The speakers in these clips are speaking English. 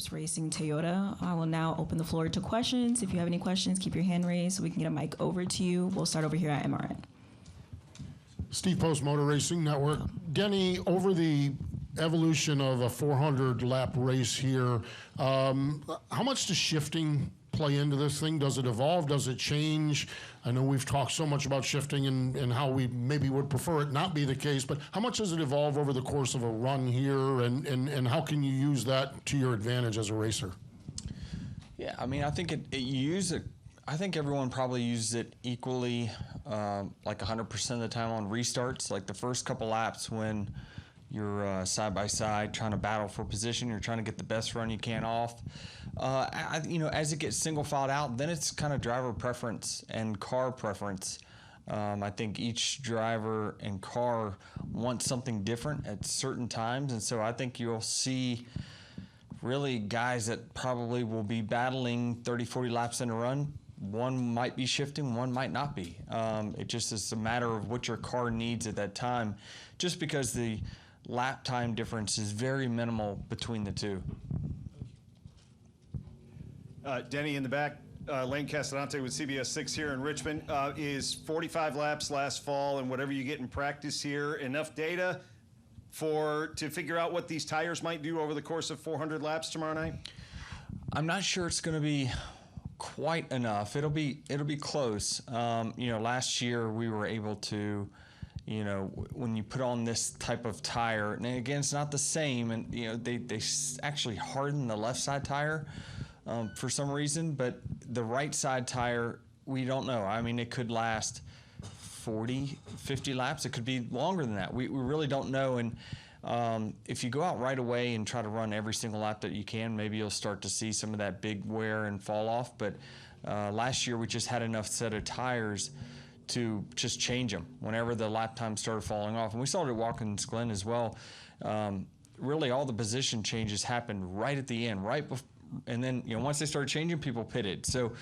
Sports Racing Toyota. I will now open the floor to questions. If you have any questions, keep your hand raised so we can get a mic over to you. We'll start over here at MRN. Steve Post, Motor Racing Network. Denny, over the evolution of a 400-lap race here, how much does shifting play into this thing? Does it evolve? Does it change? I know we've talked so much about shifting and how we maybe would prefer it not be the case, but how much does it evolve over the course of a run here, and how can you use that to your advantage as a racer? Yeah, I mean, I think I think everyone probably uses it equally, like 100% of the time on restarts. Like the first couple laps when you're side by side trying to battle for position, you're trying to get the best run you can off. As it gets single filed out, then it's kind of driver preference and car preference. I think each driver and car wants something different at certain times, and so I think you'll see really guys that probably will be battling 30, 40 laps in a run. One might be shifting, one might not be. It just is a matter of what your car needs at that time, just because the lap time difference is very minimal between the two. Denny in the back, Lane Castellante with CBS 6 here in Richmond. Is 45 laps last fall and whatever you get in practice here enough data to figure out what these tires might do over the course of 400 laps tomorrow night? I'm not sure it's going to be quite enough. It'll be close. Last year we were able to, when you put on this type of tire, and again, it's not the same, and they actually harden the left side tire for some reason, but the right side tire, we don't know. I mean, it could last 40, 50 laps. It could be longer than that. We really don't know. And if you go out right away and try to run every single lap that you can, maybe you'll start to see some of that big wear and fall off. But last year we just had enough set of tires to just change them whenever the lap time started falling off. And we saw it at Watkins Glen as well. Really all the position changes happened right at the end, right before. And then, once they started changing, people pitted. So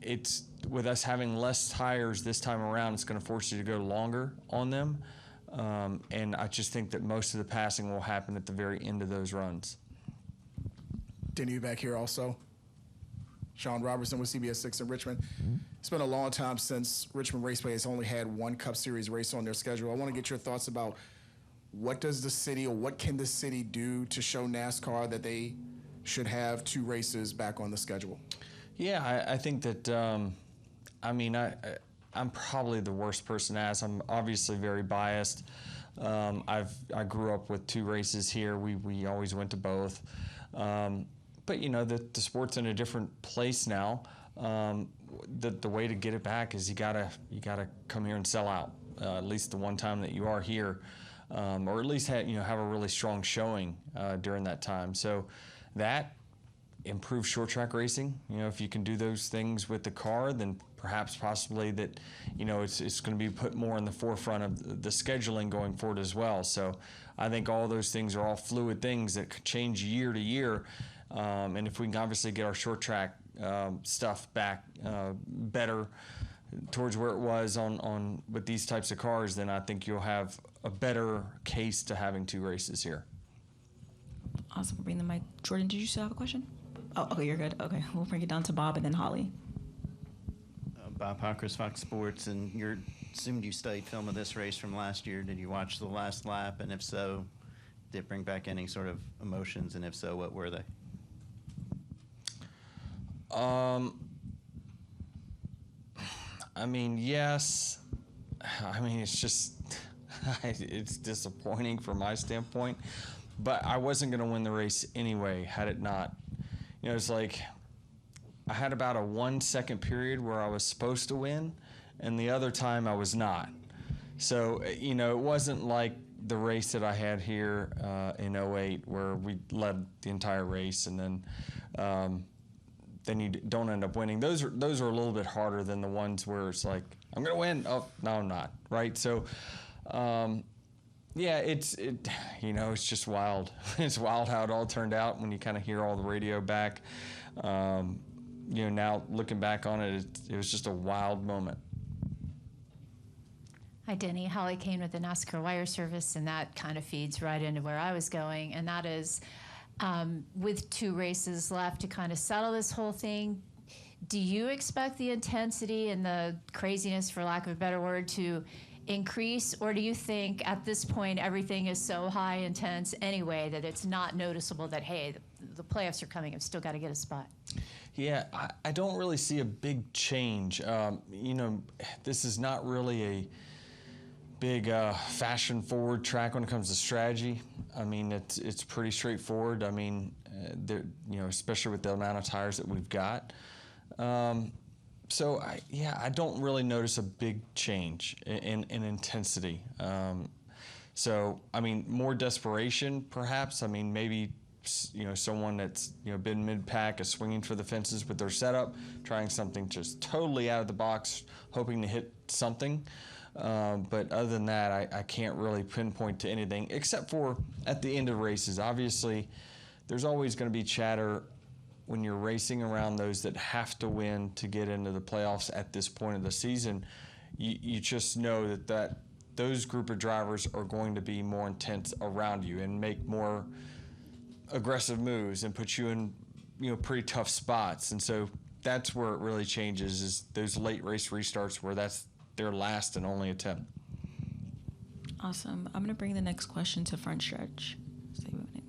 it's with us having less tires this time around, it's going to force you to go longer on them. And I just think that most of the passing will happen at the very end of those runs. Denny back here also. Sean Robertson with CBS 6 in Richmond. It's been a long time since Richmond Raceway has only had one Cup Series race on their schedule. I want to get your thoughts about what does the city or what can the city do to show NASCAR that they should have two races back on the schedule? Yeah, I think that, I'm probably the worst person to ask. I'm obviously very biased. I grew up with two races here. We always went to both. But the sport's in a different place now. The way to get it back is you gotta come here and sell out, at least the one time that you are here, or at least have a really strong showing during that time. So that improves short track racing. If you can do those things with the car, then perhaps possibly that it's going to be put more in the forefront of the scheduling going forward as well. So I think all those things are all fluid things that could change year to year. And if we can obviously get our short track stuff back better towards where it was on with these types of cars, then I think you'll have a better case to having two races here. Awesome. We'll bring the mic. Jordan, did you still have a question? Oh, okay, you're good. Okay, we'll bring it down to Bob and then Holly. Bob Hawkers, Fox Sports, and you're assumed you studied film of this race from last year. Did you watch the last lap? And if so, did it bring back any sort of emotions? And if so, what were they? Yes. It's just, it's disappointing from my standpoint. But I wasn't going to win the race anyway, had it not. It's like I had about a 1 second period where I was supposed to win, and the other time I was not. So, it wasn't like the race that I had here in 08 where we led the entire race and then you don't end up winning. Those are a little bit harder than the ones where it's like, I'm going to win. Oh, no, I'm not, right? So, it's just wild. It's wild how it all turned out when you kind of hear all the radio back. Now looking back on it, it was just a wild moment. Hi, Denny. Holly Kane with the NASCAR Wire Service, and that kind of feeds right into where I was going, and that is, with 2 races left to kind of settle this whole thing, do you expect the intensity and the craziness, for lack of a better word, to increase? Or do you think at this point everything is so high intense anyway that it's not noticeable that, hey, the playoffs are coming, I've still got to get a spot? Yeah, I don't really see a big change. This is not really a big fashion-forward track when it comes to strategy. I mean, it's pretty straightforward. I mean, especially with the amount of tires that we've got. So I don't really notice a big change in intensity. So I mean, more desperation, perhaps. I mean, maybe someone that's been mid-pack is swinging for the fences with their setup, trying something just totally out of the box, hoping to hit something. But other than that, I can't really pinpoint to anything, except for at the end of races. Obviously, there's always going to be chatter when you're racing around those that have to win to get into the playoffs at this point of the season. You just know that those group of drivers are going to be more intense around you and make more aggressive moves and put you in pretty tough spots. And so that's where it really changes, is those late race restarts where that's their last and only attempt. Awesome. I'm going to bring the next question to front stretch. Stay with it.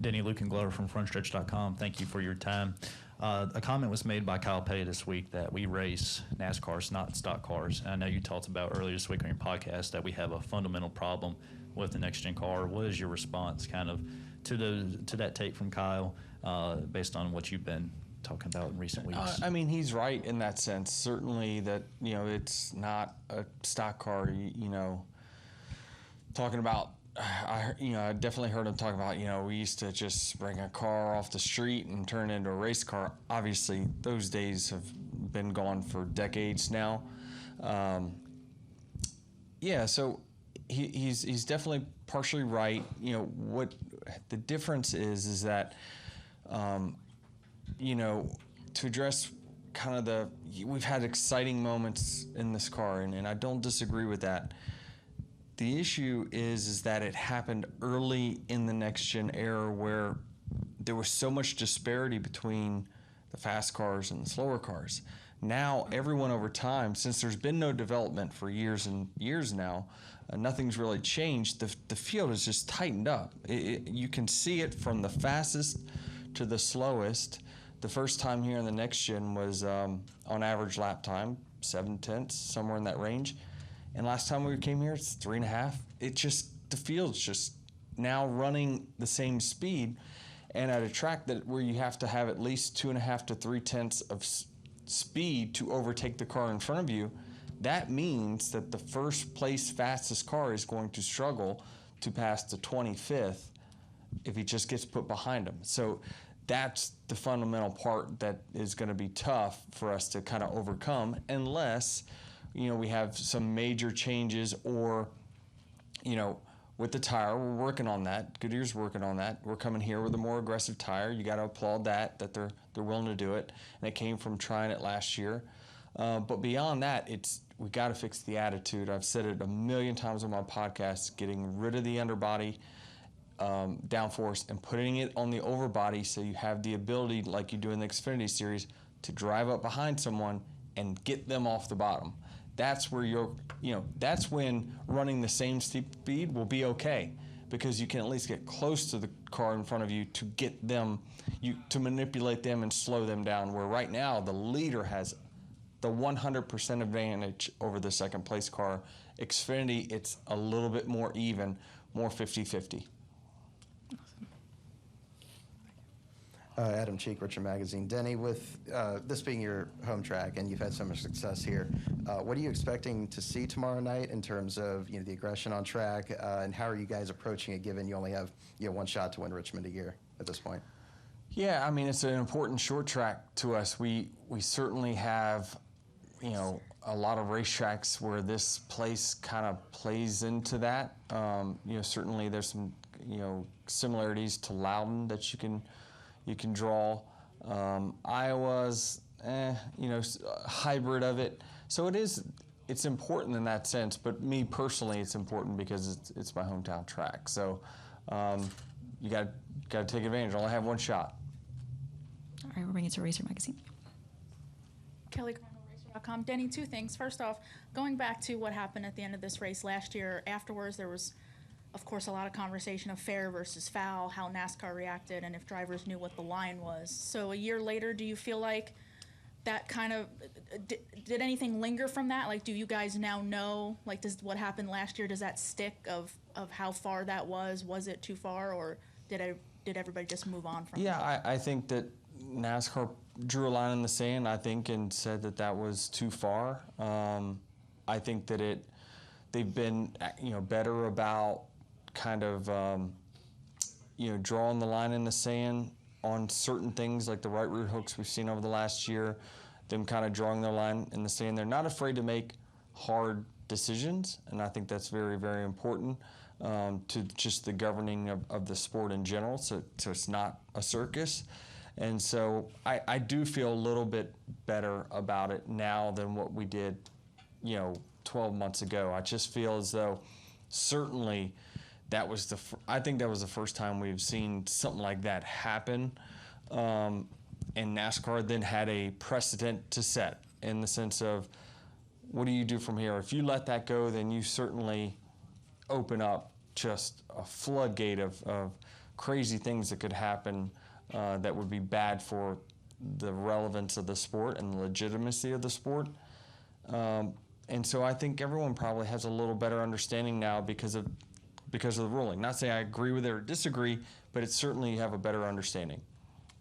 Denny Glover from frontstretch.com. Thank you for your time. A comment was made by Kyle Petty this week that we race NASCARs, not stock cars. And I know you talked about earlier this week on your podcast that we have a fundamental problem with the next-gen car. What is your response kind of to that take from Kyle based on what you've been talking about in recent weeks? I mean, he's right in that sense. Certainly that, it's not a stock car, talking about, I definitely heard him talk about, we used to just bring a car off the street and turn it into a race car. Obviously, those days have been gone for decades now. So he's definitely partially right. What the difference is that, to address kind of we've had exciting moments in this car, and I don't disagree with that. The issue is that it happened early in the next-gen era where there was so much disparity between the fast cars and the slower cars. Now, everyone over time, since there's been no development for years and years now, nothing's really changed. The field has just tightened up. You can see it from the fastest to the slowest. The first time here in the next-gen was on average lap time, 7/10, somewhere in that range. And last time we came here, it's 3.5. The field's just now running the same speed, and at a track where you have to have at least 2.5 to 3/10 of speed to overtake the car in front of you. That means that the first place fastest car is going to struggle to pass the 25th if he just gets put behind him. So that's the fundamental part that is going to be tough for us to kind of overcome, unless we have some major changes, or, with the tire, we're working on that. Goodyear's working on that. We're coming here with a more aggressive tire. You got to applaud that they're willing to do it. And it came from trying it last year. But beyond that, we got to fix the attitude. I've said it a million times on my podcast, getting rid of the underbody downforce and putting it on the overbody, so you have the ability, like you do in the Xfinity Series, to drive up behind someone and get them off the bottom. That's where that's when running the same speed will be okay, because you can at least get close to the car in front of you to get them, to manipulate them and slow them down, where right now the leader has the 100% advantage over the second place car. Xfinity, it's a little bit more even, more 50-50. Adam Cheek, Richmond Magazine. Denny, with this being your home track and you've had so much success here, what are you expecting to see tomorrow night in terms of the aggression on track, and how are you guys approaching it, given you only have one shot to win Richmond a year at this point? Yeah, I mean, it's an important short track to us. We certainly have a lot of racetracks where this place kind of plays into that. Certainly there's some similarities to Loudon that you can draw. Iowa's hybrid of it. So it's important in that sense, but me personally, it's important because it's my hometown track. So you got to take advantage. I only have one shot. All right, we're bringing it to Racer Magazine. Kelly Cronin, Racer.com. Denny, two things. First off, going back to what happened at the end of this race last year, afterwards there was, of course, a lot of conversation of fair versus foul, how NASCAR reacted, and if drivers knew what the line was. So a year later, do you feel like that kind of, did anything linger from that? Like, do you guys now know, like, does what happened last year, does that stick of how far that was? Was it too far, or did everybody just move on from it? Yeah, I think that NASCAR drew a line in the sand, I think, and said that was too far. I think that they've been, better about kind of, drawing the line in the sand on certain things like the right rear hooks we've seen over the last year, them kind of drawing their line in the sand. They're not afraid to make hard decisions, and I think that's very, very important to just the governing of the sport in general, so it's not a circus. And so I do feel a little bit better about it now than what we did, 12 months ago. I just feel as though certainly I think that was the first time we've seen something like that happen. And NASCAR then had a precedent to set in the sense of, what do you do from here? If you let that go, then you certainly open up just a floodgate of crazy things that could happen that would be bad for the relevance of the sport and the legitimacy of the sport. And so I think everyone probably has a little better understanding now because of the ruling. Not saying I agree with it or disagree, but it's certainly you have a better understanding.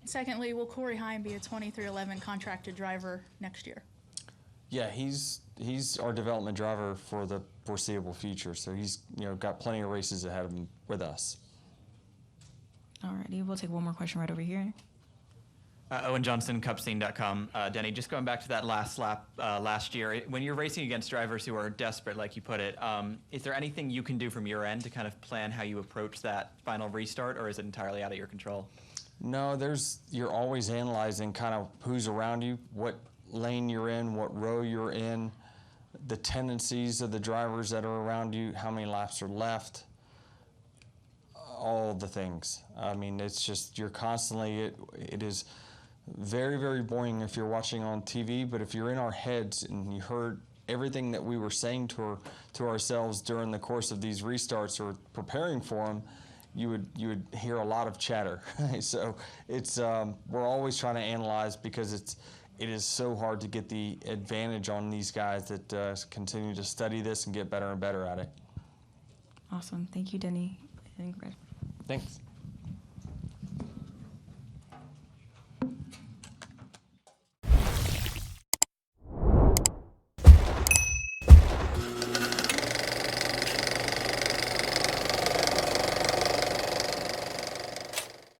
Secondly, will Corey Heim be a 2311 contracted driver next year? Yeah, he's our development driver for the foreseeable future. So he's got plenty of races ahead of him with us. Alrighty, we'll take one more question right over here. Owen Johnson, Cupscene.com. Denny, just going back to that last lap last year, when you're racing against drivers who are desperate, like you put it, is there anything you can do from your end to kind of plan how you approach that final restart, or is it entirely out of your control? No, you're always analyzing kind of who's around you, what lane you're in, what row you're in, the tendencies of the drivers that are around you, how many laps are left, all the things. I mean, it's just, you're constantly, it is very, very boring if you're watching on TV, but if you're in our heads and you heard everything that we were saying to ourselves during the course of these restarts or preparing for them, you would hear a lot of chatter. So it's we're always trying to analyze because it is so hard to get the advantage on these guys that continue to study this and get better and better at it. Awesome. Thank you, Denny. Thanks.